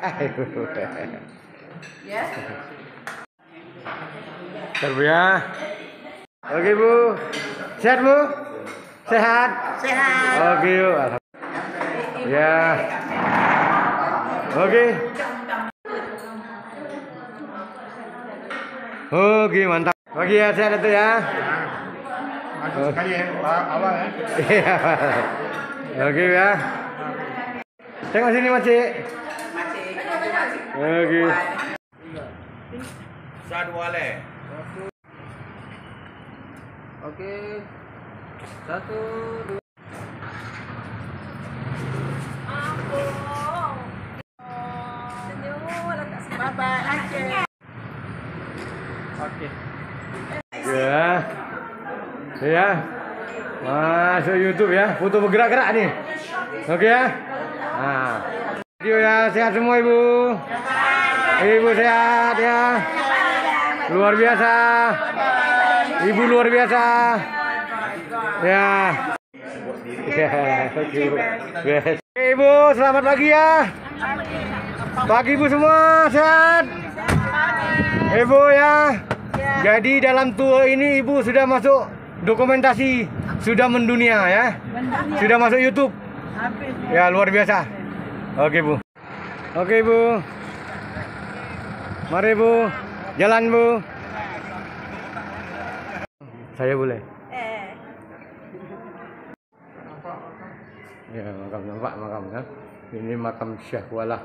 Ya. Bentar ya. Oke Bu. Sehat Bu? Sehat? Sehat. Oke yuk. Ya. Oke. Oke mantap. Oke ya sehat itu ya. Maju sekali ya, awal ya. Iya. Oke ya. Tengok sini Macik. Oke. Sadwale. Oke. 1, 2. Bye-bye Aceh. Oke. Ya. Ya. Masuk YouTube ya. Foto bergerak-gerak nih. Oke ya. Nah. Video ya, sehat semua Ibu. Ibu sehat ya. Luar biasa. Ibu luar biasa. Ya. Oke Ibu, selamat pagi ya. Pagi Ibu semua, sehat. Ibu ya. Jadi dalam tour ini Ibu sudah masuk dokumentasi, sudah mendunia ya. Sudah masuk YouTube. Ya luar biasa. Oke Bu. Oke Bu. Mari Bu. Jalan Bu. Saya boleh. Ya makam nampak makamnya. Ini makam Syekh Walah,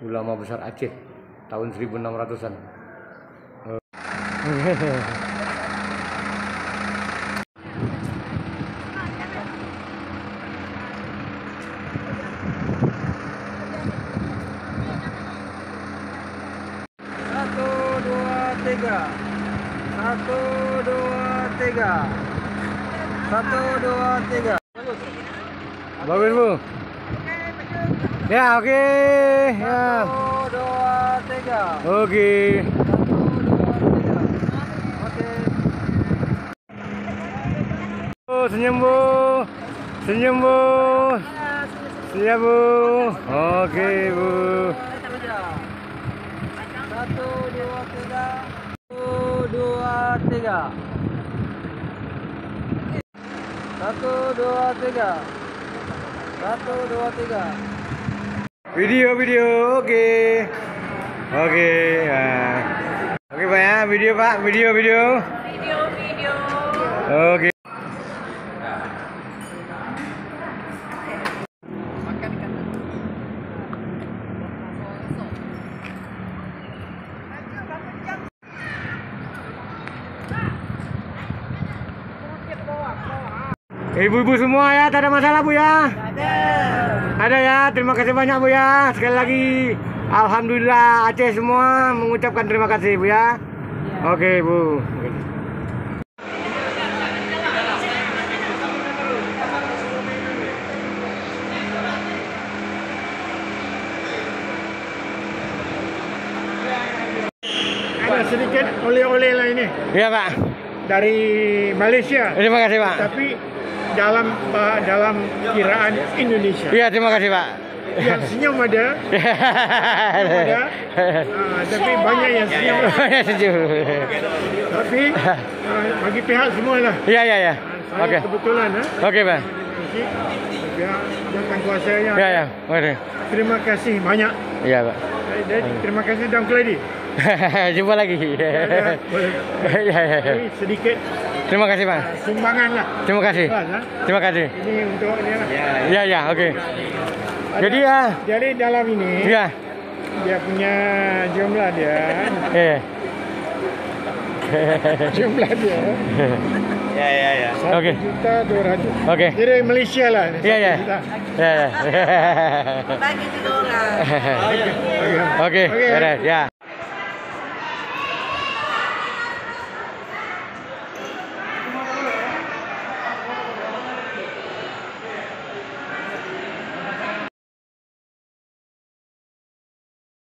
ulama besar Aceh tahun 1600-an. Bagus Bu. Ya oke. Ya. 1, 2, 3. Oke. 1, 2, 3. Oke. Oh, senyum Bu. Senyum Bu. Siap Bu. Oke Bu. 1, 2, 3. 1, 2, 3. 1, 2, 3. 1, 2, 3. Video oke. Oke ya. Oke Pak ya, video Pak, video. Oke. Ibu-ibu semua ya, tak ada masalah Bu ya? Ada ya, terima kasih banyak Bu ya. Sekali lagi, alhamdulillah Aceh semua mengucapkan terima kasih Bu ya. Oke Bu. Ada sedikit oleh-oleh lah ini Iya Pak. dari Malaysia, Terima kasih Pak. tapi dalam kiraan Indonesia. Iya terima kasih Pak. Yang senyum ada, tapi banyak yang senyum. Setuju. Tapi bagi pihak semua lah. Iya. Saya Oke. kebetulan Oke Pak. pihak jawatan kuasanya. Iya. Oke. Terima kasih banyak. Iya Pak. Terima kasih Dang Keladi. Jumpa lagi. Iya. Ini sedikit Terima kasih Pak. sumbangan lah. Terima kasih. Terima kasih. Ini untuk ini lah. Iya, oke. Jadi ya. Jadi dalam ini Iya. dia punya jumlah dia. Jumlah dia. Ya. Oke. 1.200.000. Oke. Jadi Malaysia lah. Iya. 1 juta. Ya. Bagi 3 orang. Oke, beres ya.